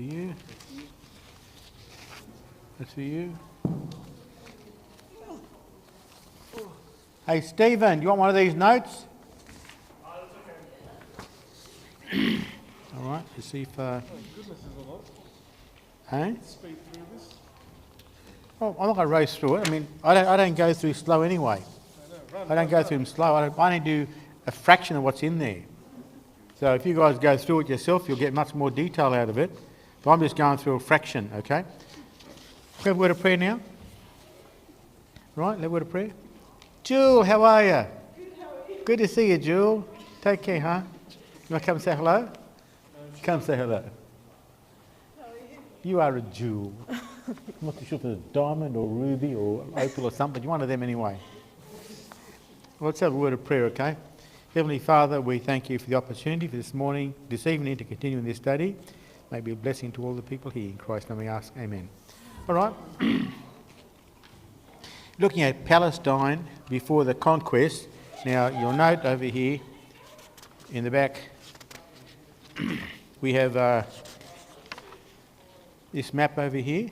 for you. That's for you. Hey, Stephen, do you want one of these notes? All right, let's see if... Oh, goodness, there's a lot. Hey? Speed through this. Oh, I'm not going to race through it. I mean, I don't go through slow anyway. I don't go through them slow. I only do a fraction of what's in there. So if you guys go through it yourself, you'll get much more detail out of it. But I'm just going through a fraction, okay? We have a word of prayer now. Right, have a word of prayer. Jewel, how are you? Good, how are you? Good to see you, Jewel. Take care, huh? You want to come say hello? Come say hello. How are you? You are a jewel. I'm not too sure if it's a diamond or ruby or opal or something, but you're one of them anyway. Well, let's have a word of prayer, okay? Heavenly Father, we thank you for the opportunity for this evening to continue in this study. May it be a blessing to all the people here. In Christ's name we ask, amen. All right. Looking at Palestine before the conquest. Now, you'll note over here in the back, we have this map over here.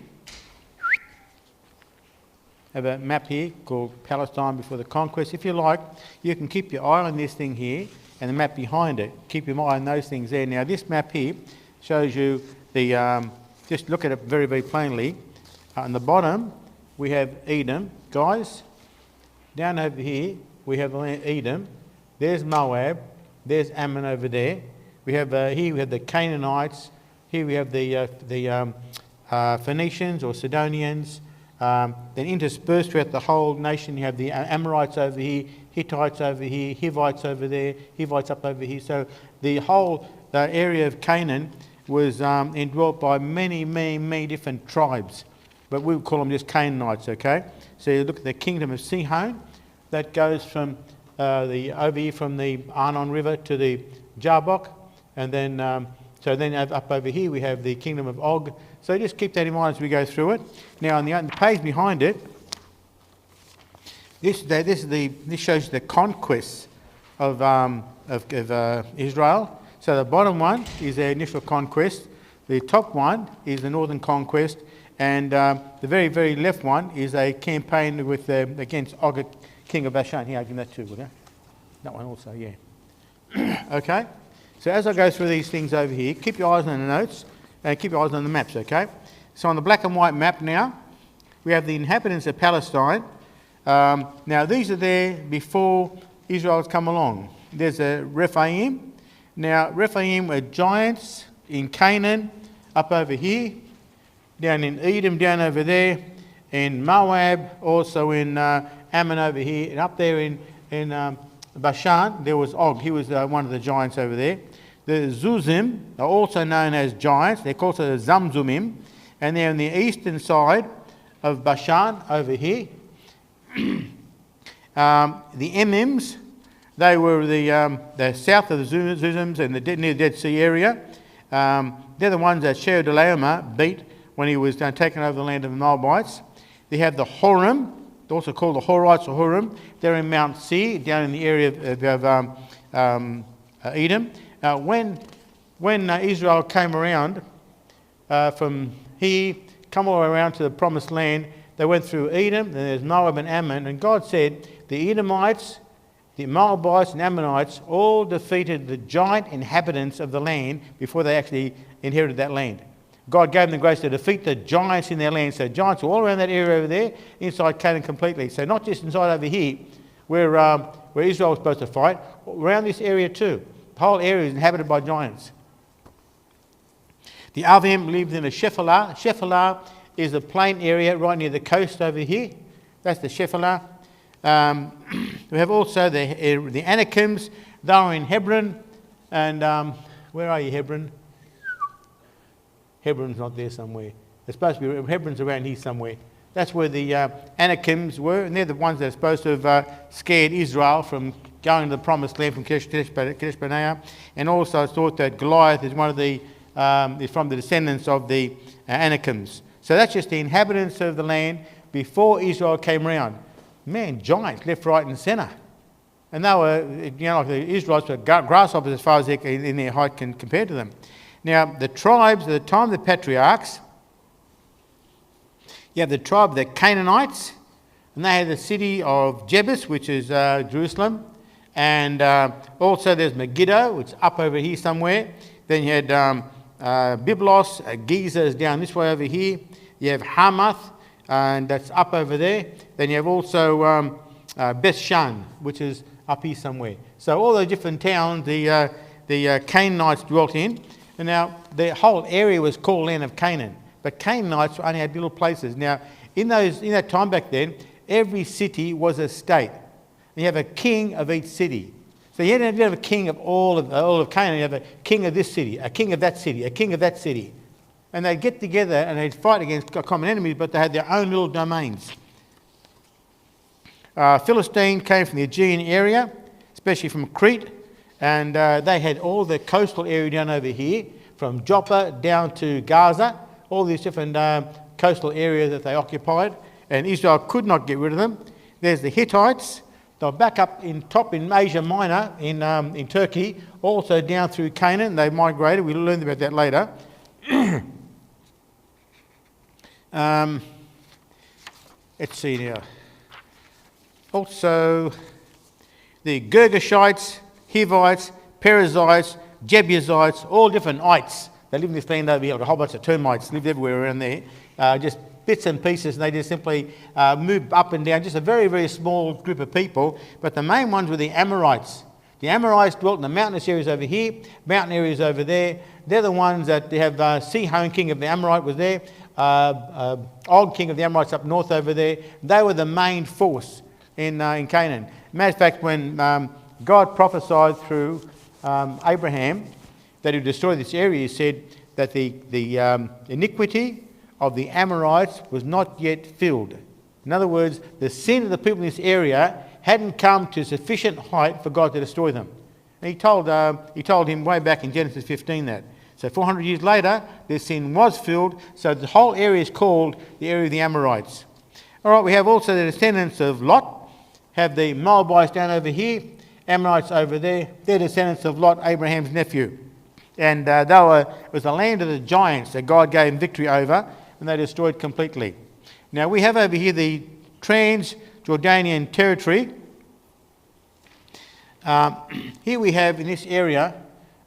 Have a map here called Palestine before the conquest. If you like, you can keep your eye on this thing here and the map behind it. Keep your eye on those things there. Now, this map here shows you the, just look at it very, very plainly. On the bottom, we have Edom. Guys, down over here, we have the land Edom. There's Moab. There's Ammon over there. We have here we have the Canaanites. Here we have the Phoenicians or Sidonians. Then interspersed throughout the whole nation, you have the Amorites over here, Hittites over here, Hivites over there, Hivites up over here. So the whole area of Canaan was indwelt by many, many, many different tribes. But we would call them just Canaanites, okay? So you look at the kingdom of Sihon, that goes from over here from the Arnon River to the Jabbok, and then so then up over here we have the kingdom of Og. So just keep that in mind as we go through it. Now on the page behind it, this shows the conquest of Israel. So the bottom one is their initial conquest. The top one is the northern conquest. And the very, very left one is a campaign with against Og, king of Bashan. Here, I'll give that too, will you? That one also, yeah. Okay? So as I go through these things over here, keep your eyes on the notes and keep your eyes on the maps, okay? So on the black and white map now, we have the inhabitants of Palestine. Now, these are there before Israel's come along. There's a Rephaim. Now, Rephaim were giants in Canaan, up over here. Down in Edom, down over there, in Moab, also in Ammon over here, and up there in Bashan, there was Og. He was one of the giants over there. The Zuzim are also known as giants. They're called the Zamzumim, and they're on the eastern side of Bashan over here. The Emims, they were the south of the Zuzims and near the Dead Sea area. They're the ones that Sheodalaomer beat when he was taking over the land of the Moabites. They have the Horim, also called the Horites or Hurim. They're in Mount Seir, down in the area of Edom. When Israel came around from here, come all around to the Promised Land, they went through Edom, then there's Moab and Ammon, and God said the Edomites, the Moabites and Ammonites all defeated the giant inhabitants of the land before they actually inherited that land. God gave them the grace to defeat the giants in their land. So giants were all around that area over there, inside Canaan completely. So not just inside over here, where Israel was supposed to fight, around this area too. The whole area is inhabited by giants. The Avim lived in a Shephelah. Shephelah is a plain area right near the coast over here. That's the Shephelah. We have also the Anakims. They are in Hebron. And where are you, Hebron? Hebron's not there somewhere. It's supposed to be, Hebron's around here somewhere. That's where the Anakims were, and they're the ones that are supposed to have scared Israel from going to the Promised Land from Kadesh Barnea. And also it's thought that Goliath is one of the is from the descendants of the Anakims. So that's just the inhabitants of the land before Israel came around. Man, giants left, right, and centre. And they were, like the Israelites were grasshoppers as far as in their height compared to them. Now, the tribes at the time of the patriarchs, you have the tribe of the Canaanites, and they had the city of Jebus, which is Jerusalem, and also there's Megiddo, which is up over here somewhere. Then you had Byblos, Giza is down this way over here. You have Hamath, and that's up over there. Then you have also Beth-shan, which is up here somewhere. So all those different towns the Canaanites dwelt in. And now the whole area was called land of Canaan. But Canaanites only had little places. Now, in that time back then, every city was a state. And you have a king of each city. So you didn't have a king of all of Canaan. You have a king of this city, a king of that city, a king of that city. And they'd get together and they'd fight against common enemies, but they had their own little domains. Philistine came from the Aegean area, especially from Crete, and they had all the coastal area down over here, from Joppa down to Gaza, all these different coastal areas that they occupied, and Israel could not get rid of them. There's the Hittites. They're back up in top in Asia Minor in Turkey, also down through Canaan. They migrated. We'll learn about that later. Let's see now. Also, the Girgashites, Hivites, Perizzites, Jebusites, all different ites. They live in this land over here, like a whole bunch of termites lived everywhere around there. Just bits and pieces, and they just simply moved up and down. Just a very, very small group of people. But the main ones were the Amorites. The Amorites dwelt in the mountainous areas over here, mountain areas over there. They're the ones that they have Sihon, king of the Amorite, was there. Og, king of the Amorites, up north over there. They were the main force in Canaan. Matter of fact, when God prophesied through Abraham that he would destroy this area, he said that the iniquity of the Amorites was not yet filled. In other words, the sin of the people in this area hadn't come to sufficient height for God to destroy them. And he told him way back in Genesis 15 that. So 400 years later, their sin was filled, so the whole area is called the area of the Amorites. All right, we have also the descendants of Lot, have the Moabites down over here, Ammonites over there. They're descendants of Lot, Abraham's nephew. And it was the land of the giants that God gave him victory over, and they destroyed completely. Now we have over here the Trans-Jordanian Territory. Here we have in this area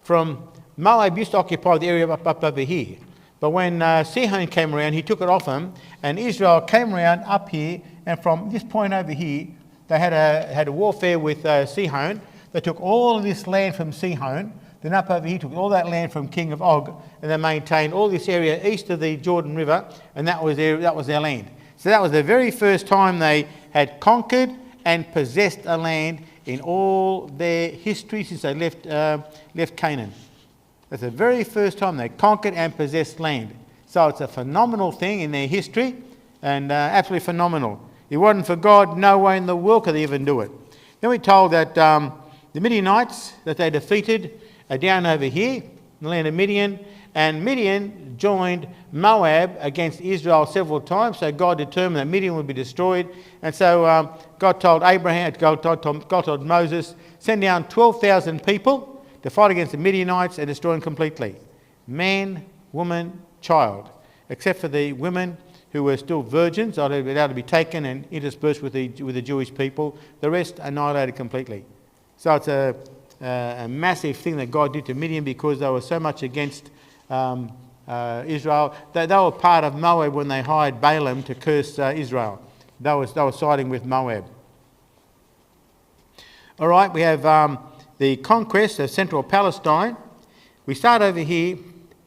from Moab used to occupy the area up over here. But when Sihon came around, he took it off him, and Israel came around up here, and from this point over here, they had a warfare with Sihon. They took all of this land from Sihon. Then up over here, took all that land from King of Og, and they maintained all this area east of the Jordan River, and that was their land. So that was the very first time they had conquered and possessed a land in all their history since they left Canaan. That's the very first time they conquered and possessed land. So it's a phenomenal thing in their history, and absolutely phenomenal. If it wasn't for God, no way in the world could they even do it. Then we're told that the Midianites that they defeated are down over here, in the land of Midian, and Midian joined Moab against Israel several times, so God determined that Midian would be destroyed. And so God told Moses, send down 12,000 people to fight against the Midianites and destroy them completely. Man, woman, child, except for the women who were still virgins, are allowed to be taken and interspersed with the Jewish people. The rest annihilated completely. So it's a massive thing that God did to Midian because they were so much against Israel. They were part of Moab when they hired Balaam to curse Israel. They were siding with Moab. All right, we have the conquest of central Palestine. We start over here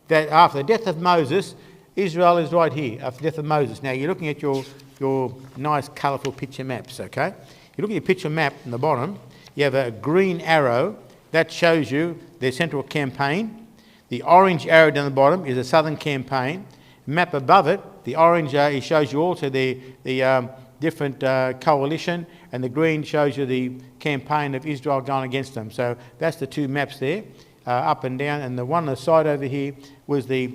that after the death of Moses, Israel is right here after the death of Moses. Now you're looking at your nice colourful picture maps, okay? You look at your picture map in the bottom, you have a green arrow that shows you their central campaign. The orange arrow down the bottom is the southern campaign. Map above it, the orange it shows you also the different coalition, and the green shows you the campaign of Israel going against them. So that's the two maps there, up and down. And the one on the side over here was the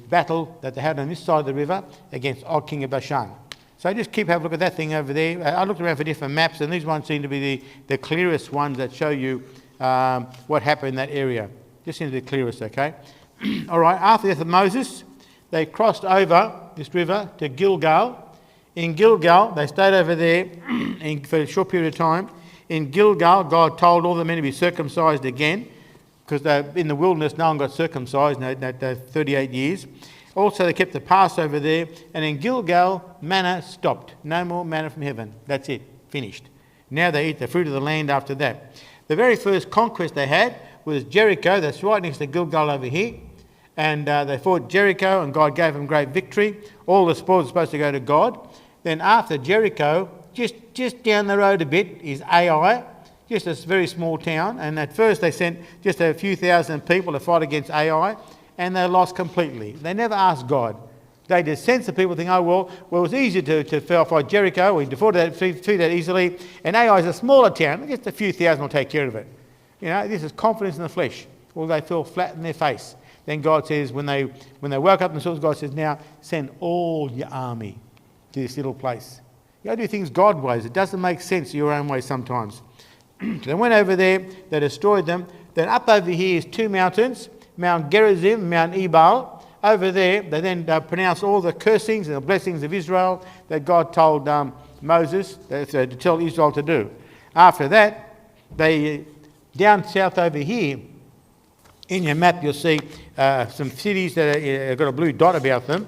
battle that they had on this side of the river against Og, king of Bashan. So just keep having a look at that thing over there. I looked around for different maps, and these ones seem to be the clearest ones that show you what happened in that area. Just seems to be the clearest, okay? All right, after the death of Moses, they crossed over this river to Gilgal. In Gilgal, they stayed over there for a short period of time. In Gilgal, God told all the men to be circumcised again, because in the wilderness, no one got circumcised in 38 years. Also, they kept the Passover there, and in Gilgal, manna stopped. No more manna from heaven. That's it, finished. Now they eat the fruit of the land after that. The very first conquest they had was Jericho. That's right next to Gilgal over here. And they fought Jericho, and God gave them great victory. All the spoils were supposed to go to God. Then after Jericho, just down the road a bit is Ai, just a very small town. And at first they sent just a few thousand people to fight against Ai, and they lost completely. They never asked God. They just sent the people thinking, oh, well, it was easier to fight Jericho. We defeated that easily. And Ai is a smaller town. Just a few thousand will take care of it. This is confidence in the flesh. Well, they fell flat in their face. Then God says, when they woke up themselves, God says, now send all your army to this little place. You got to do things God ways. It doesn't make sense your own way sometimes. They went over there, they destroyed them. Then up over here is two mountains, Mount Gerizim, Mount Ebal. Over there, they then pronounced all the cursings and the blessings of Israel that God told Moses to tell Israel to do. After that, they down south over here, in your map you'll see some cities that have got a blue dot about them.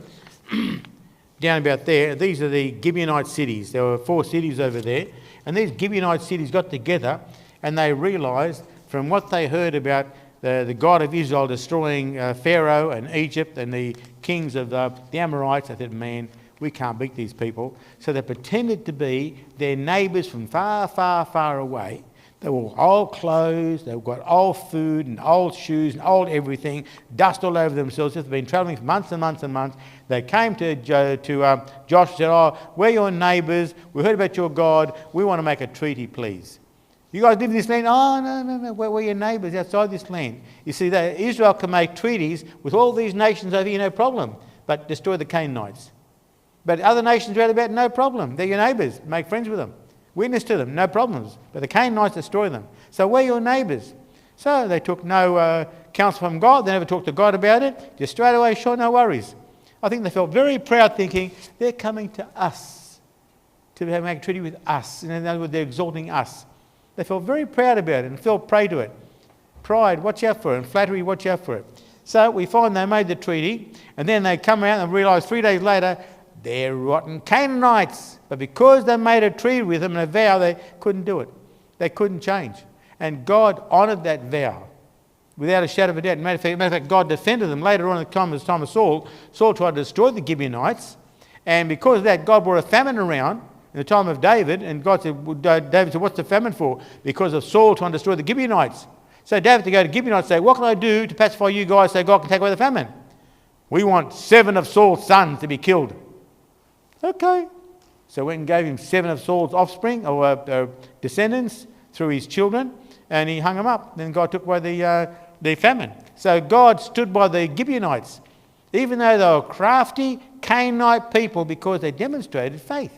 Down about there, these are the Gibeonite cities. There were 4 cities over there. And these Gibeonite cities got together and they realised from what they heard about the God of Israel destroying Pharaoh and Egypt and the kings of the Amorites, they said, man, we can't beat these people. So they pretended to be their neighbours from far, far, far away. They were old clothes, they've got old food and old shoes and old everything, dust all over themselves. They've been travelling for months and months and months. They came to Joshua and said, oh, we're your neighbours, we heard about your God, we want to make a treaty, please. You guys live in this land? Oh, no, we're your neighbours outside this land. You see, Israel can make treaties with all these nations over here, no problem, but destroy the Canaanites. But other nations around about, no problem. They're your neighbours, make friends with them. Witness to them, no problems. But the Canaanites destroy them. So we're your neighbours. So they took no counsel from God. They never talked to God about it. Just straight away, sure, no worries. I think they felt very proud thinking, they're coming to us to make a treaty with us. In other words, they're exalting us. They felt very proud about it and fell prey to it. Pride, watch out for it. And flattery, watch out for it. So we find they made the treaty. And then they come around and realise 3 days later, they're rotten Canaanites. But because they made a treaty with them and a vow, they couldn't do it. They couldn't change. And God honoured that vow without a shadow of a doubt. Matter of fact, God defended them. Later on in the time of Saul, Saul tried to destroy the Gibeonites. And because of that, God brought a famine around in the time of David. And God said, David said, what's the famine for? Because of Saul trying to destroy the Gibeonites. So David to go to Gibeonites and say, what can I do to pacify you guys so God can take away the famine? We want 7 of Saul's sons to be killed. Okay. So went and gave him 7 of Saul's offspring, or descendants, through his children, and he hung them up. Then God took away the famine. So God stood by the Gibeonites, even though they were crafty Canaanite people, because they demonstrated faith.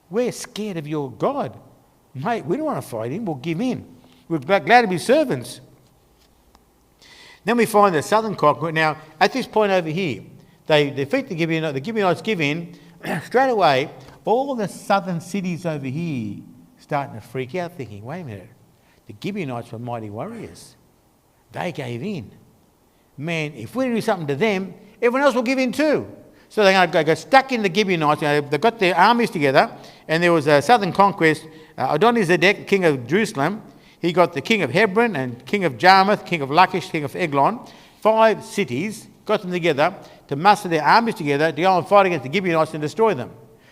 We're scared of your God. Mate, we don't want to fight him. We'll give in. We're glad to be servants. Then we find the southern conqueror. Now, at this point over here, they defeat the Gibeonites. The Gibeonites give in. Straight away, all the southern cities over here starting to freak out, thinking, wait a minute, the Gibeonites were mighty warriors. They gave in. Man, if we do something to them, everyone else will give in too. So they're going to go stuck in the Gibeonites. They've got their armies together, and there was a southern conquest. Adonizedek, king of Jerusalem, he got the king of Hebron and king of Jarmuth, king of Lachish, king of Eglon, 5 cities, got them together to muster their armies together to go and fight against the Gibeonites and destroy them.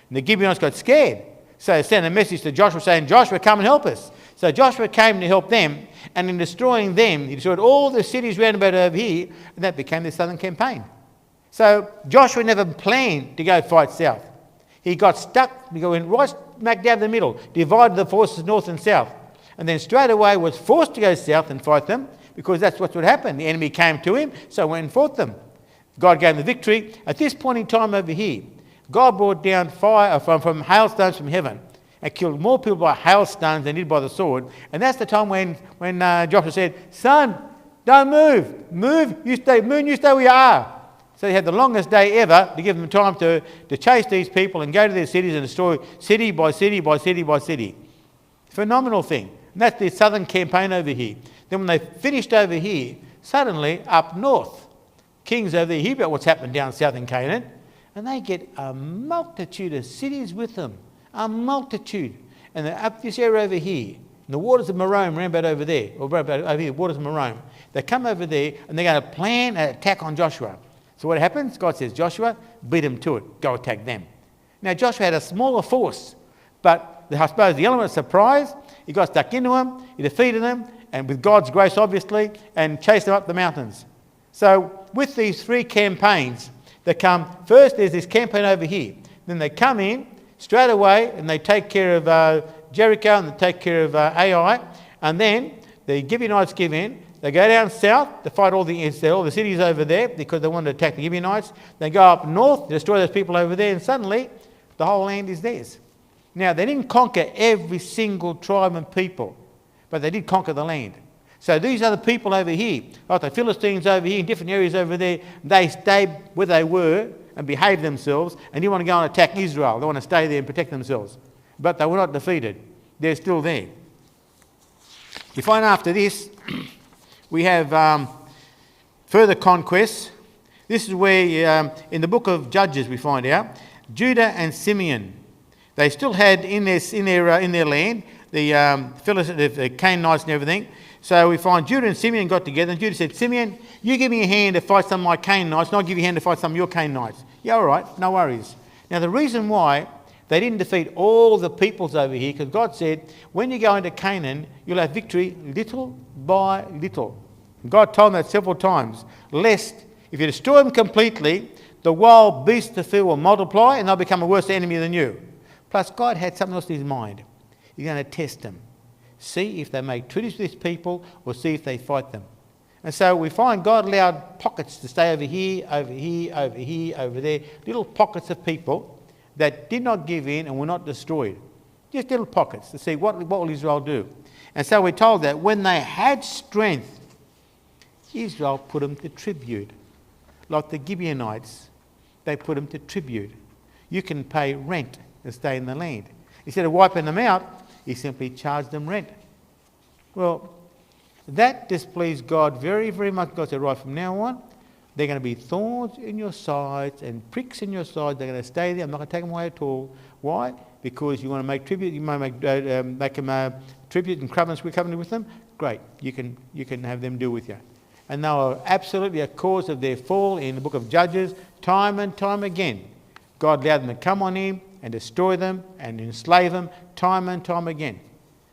And the Gibeonites got scared. So they sent a message to Joshua saying, Joshua, come and help us. So Joshua came to help them, and in destroying them, he destroyed all the cities round about over here, and that became the southern campaign. So Joshua never planned to go fight south. He got stuck, he went right smack down the middle, divided the forces north and south, and then straight away was forced to go south and fight them, because that's what would happen. The enemy came to him, so he went and fought them. God gave him the victory. At this point in time over here, God brought down fire from hailstones from heaven and killed more people by hailstones than he did by the sword. And that's the time when Joshua said, son, Don't move. Move. You stay. Moon, you stay where you are. So they had the longest day ever to give them time to chase these people and go to their cities and destroy city by city by city by city. Phenomenal thing. And that's the southern campaign over here. Then when they finished over here, suddenly up north, kings over there hear about what's happened down south in Canaan, and they get a multitude of cities with them. A multitude. And they're up this area over here. And the waters of Merom, round about over there, or round about over here, waters of Merom. They come over there and they're going to plan an attack on Joshua. So what happens? God says, Joshua, beat them to it. Go attack them. Now Joshua had a smaller force, but I suppose the element of surprise, he got stuck into them, he defeated them, and with God's grace obviously, and chased them up the mountains. So with these three campaigns, they come, first there's this campaign over here. Then they come in straight away and they take care of Jericho and they take care of Ai. And then the Gibeonites give in. They go down south to fight all the cities over there because they want to attack the Gibeonites. They go up north to destroy those people over there, and suddenly the whole land is theirs. Now, they didn't conquer every single tribe and people, but they did conquer the land. So these are the people over here, like the Philistines over here in different areas over there. They stayed where they were and behaved themselves and didn't want to go and attack Israel. They want to stay there and protect themselves. But they were not defeated. They're still there. You find after this, we have further conquests. This is where, in the book of Judges, we find out, Judah and Simeon, they still had in their land the Canaanites and everything. So we find Judah and Simeon got together, and Judah said, Simeon, you give me a hand to fight some of my Canaanites, and I'll give you a hand to fight some of your Canaanites. Yeah, all right, no worries. Now the reason why they didn't defeat all the peoples over here, because God said, when you go into Canaan, you'll have victory little by little. And God told them that several times, lest if you destroy them completely, the wild beasts of the field will multiply and they'll become a worse enemy than you. Plus, God had something else in his mind. He's going to test them. See if they make treaties with these people or see if they fight them. And so we find God allowed pockets to stay over here, over here, over here, over there, little pockets of people that did not give in and were not destroyed. Just little pockets to see what will Israel do. And so we're told that when they had strength, Israel put them to tribute. Like the Gibeonites, they put them to tribute. You can pay rent to stay in the land. Instead of wiping them out, he simply charged them rent. Well, that displeased God very, very much. God said, right from now on, they're going to be thorns in your sides and pricks in your sides. They're going to stay there. I'm not going to take them away at all. Why? Because you want to make tribute. You might make them tribute and covenant with them. Great. You can have them deal with you. And they were absolutely a cause of their fall in the book of Judges, time and time again. God allowed them to come on him and destroy them and enslave them time and time again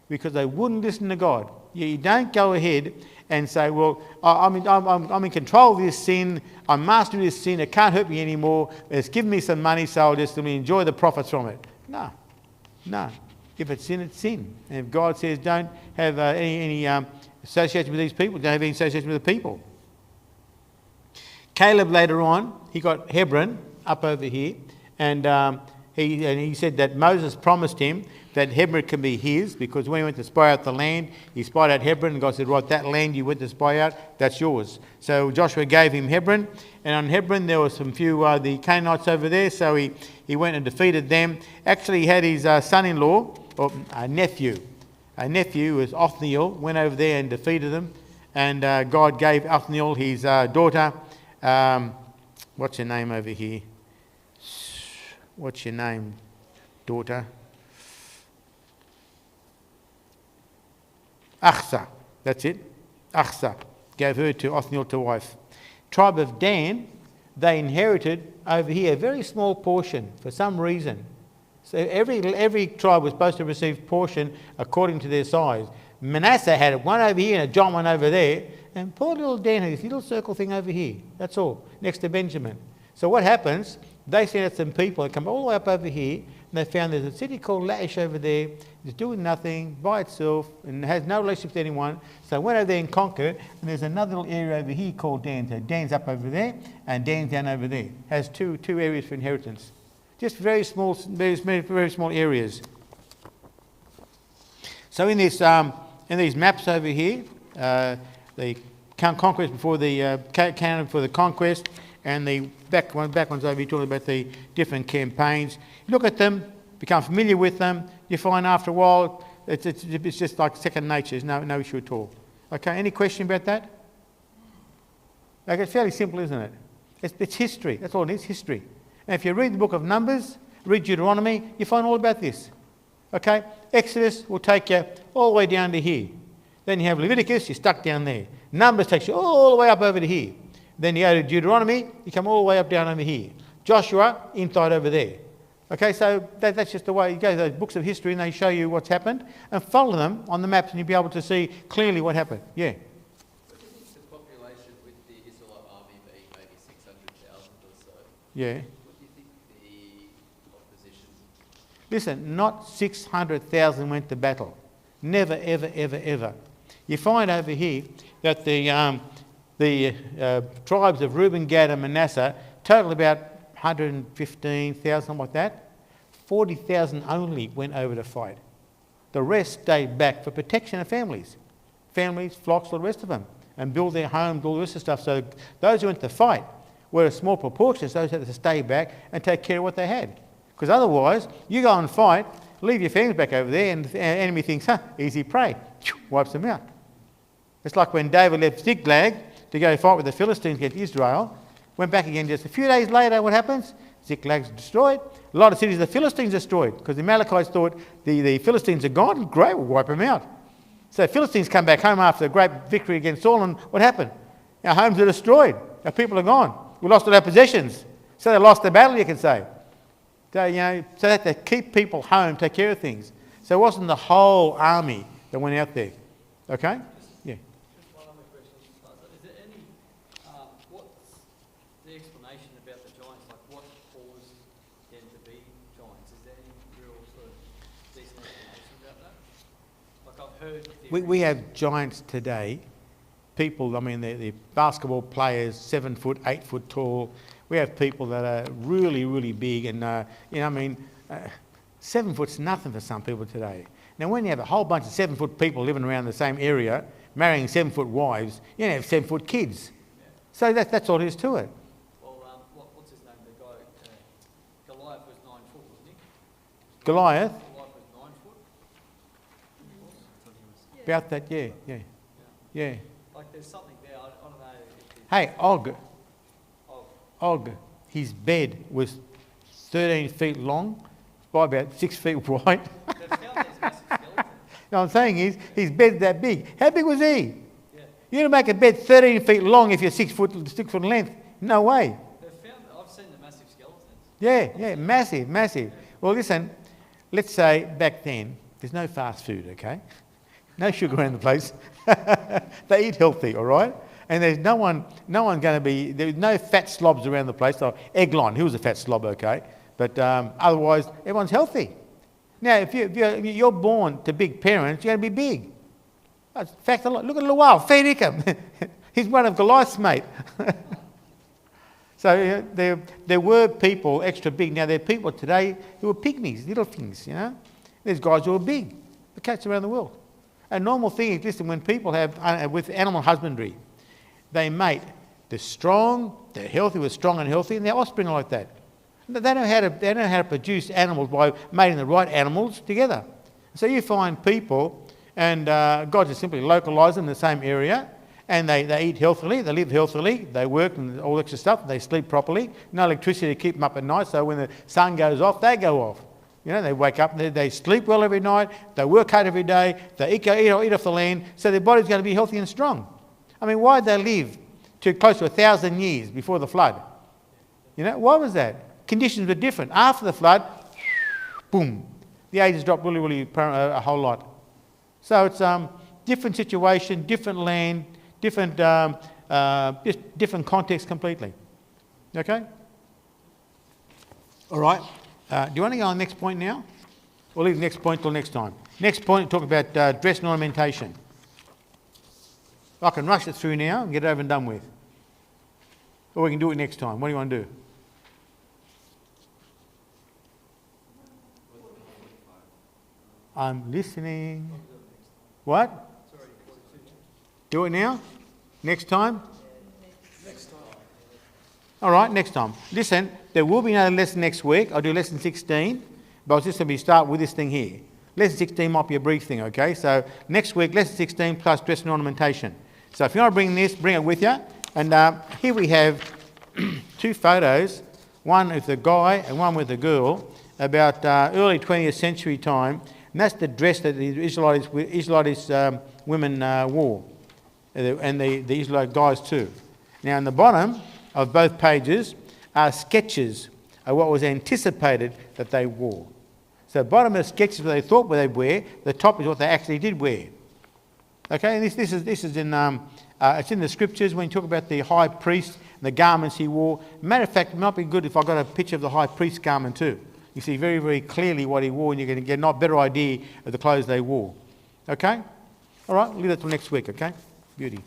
because they wouldn't listen to God. You don't go ahead and say, well, I'm in control of this sin, I'm mastering this sin, it can't hurt me anymore, it's given me some money, so I'll just enjoy the profits from it. No. If it's sin, it's sin. And if God says don't have any association with these people, don't have any association with the people. Caleb later on, he got Hebron up over here, and he said that Moses promised him that Hebron can be his, because when he went to spy out the land, he spied out Hebron, and God said, right, that land you went to spy out, that's yours. So Joshua gave him Hebron, and on Hebron there were some few, the Canaanites over there, so he went and defeated them. Actually, he had his son-in-law, or a nephew was Othniel, went over there and defeated them, and God gave Othniel his daughter, what's her name over here? What's your name, daughter? Achsa, that's it. Achsa gave her to Othniel to wife. Tribe of Dan, they inherited over here a very small portion for some reason. So every tribe was supposed to receive portion according to their size. Manasseh had one over here and a giant one over there, and poor little Dan had this little circle thing over here. That's all, next to Benjamin. So what happens? They sent out some people that come all the way up over here, and they found there's a city called Laish over there. It's doing nothing by itself and has no relationship to anyone. So I went over there and conquered, and there's another little area over here called Dan. So Dan's up over there, and Dan's down over there. Has two areas for inheritance. Just very small areas. So in these maps over here, the conquest before the Canaan for the conquest, and the back ones over here talking about the different campaigns. You look at them, become familiar with them. You find after a while it's just like second nature. There's no issue at all. Okay, any question about that? Okay, it's fairly simple, isn't it? It's history. That's all it is, history. And if you read the book of Numbers, read Deuteronomy, you find all about this. Okay, Exodus will take you all the way down to here. Then you have Leviticus, you're stuck down there. Numbers takes you all the way up over to here. Then you go to Deuteronomy, you come all the way up down over here. Joshua, inside over there. Okay, so that's just the way you go to those books of history and they show you what's happened, and follow them on the maps and you'll be able to see clearly what happened. Yeah. What do you think the population with the Israelite army being maybe 600,000 or so? Yeah. What do you think the opposition? Listen, not 600,000 went to battle. Never, ever, ever, ever. You find over here that the tribes of Reuben, Gad and Manasseh total about 115,000, something like that. 40,000 only went over to fight. The rest stayed back for protection of families. Families, flocks, all the rest of them. And build their homes, all the rest of stuff. So those who went to fight were a small proportion, so those who had to stay back and take care of what they had. Because otherwise, you go and fight, leave your families back over there, and the enemy thinks, easy prey. Wipes them out. It's like when David left Ziklag to go fight with the Philistines against Israel. Went back again just a few days later, what happens? Ziklag's destroyed. A lot of cities of the Philistines destroyed because the Amalekites thought the Philistines are gone. Great, we'll wipe them out. So the Philistines come back home after a great victory against Saul, and what happened? Our homes are destroyed. Our people are gone. We lost all our possessions. So they lost the battle, you can say. So, so they had to keep people home, take care of things. So it wasn't the whole army that went out there. Okay? Yeah. Just one other question. Is there any, what's the explanation about the giants? Like what caused them to be giants? Is there any real sort of decent explanation about that? Like I've heard We have giants today. People, I mean, they're basketball players, 7 foot, 8 foot tall. We have people that are really, really big, and 7 foot's nothing for some people today. Now, when you have a whole bunch of 7 foot people living around the same area, marrying 7 foot wives, you don't have 7 foot kids. Yeah. So that's all there is to it. Well, what's his name? The guy, Goliath was 9 foot, wasn't he? Goliath, Goliath was 9 foot. about that, yeah. Like there's something there. I don't know. Hey, Og, Of his bed was 13 feet long by about 6 feet wide. they've found these massive skeletons. What I'm saying is, his bed's that big. How big was he? Yeah. You're going to make a bed 13 feet long if you're 6 foot in length. No way. I've seen the massive skeletons. Yeah, massive, massive. Well, listen, let's say back then, there's no fast food, okay? No sugar around the place. They eat healthy, all right? And there's no one going to be, there's no fat slobs around the place. So Eglon, he was a fat slob, okay? But otherwise, everyone's healthy. Now, if you're born to big parents, you're going to be big. That's a fact. Look at Lual, fair income. He's one of Goliath's mate. So there were people extra big. Now, there are people today who are pygmies, little things, There's guys who are big. The cats around the world. A normal thing is, listen, when people have, with animal husbandry, they mate. They're strong, they're healthy, we're strong and healthy, and their offspring are like that. They know how to produce animals by mating the right animals together. So you find people, and God just simply localise them in the same area, and they eat healthily, they live healthily, they work and all extra stuff, they sleep properly, no electricity to keep them up at night, so when the sun goes off, they go off. They wake up, they sleep well every night, they work hard every day, they eat off the land, so their body's going to be healthy and strong. I mean, why did they live to close to 1,000 years before the flood? Why was that? Conditions were different. After the flood, boom, the ages dropped really, really a whole lot. So it's different situation, different land, different just different context completely. Okay? All right. Do you want to go on the next point now? We'll leave the next point till next time. Next point, talk about dress and ornamentation. I can rush it through now and get it over and done with. Or we can do it next time. What do you want to do? I'm listening. What? Do it now? Next time? Next time. All right, next time. Listen, there will be another lesson next week. I'll do lesson 16, but I was just going to start with this thing here. Lesson 16 might be a brief thing, okay? So next week, lesson 16 plus dress and ornamentation. So if you want to bring this, bring it with you. And here we have two photos, one with a guy and one with a girl, about early 20th century time. And that's the dress that the Israelites women wore, and the Israelite guys too. Now, in the bottom of both pages are sketches of what was anticipated that they wore. So the bottom are sketches of what they thought they'd wear. The top is what they actually did wear. Okay, and this is in it's in the scriptures when you talk about the high priest and the garments he wore. Matter of fact, it might be good if I got a picture of the high priest's garment too. You see very, very clearly what he wore, and you're going to get a better idea of the clothes they wore. Okay? All right, leave that till next week, okay? Beauty.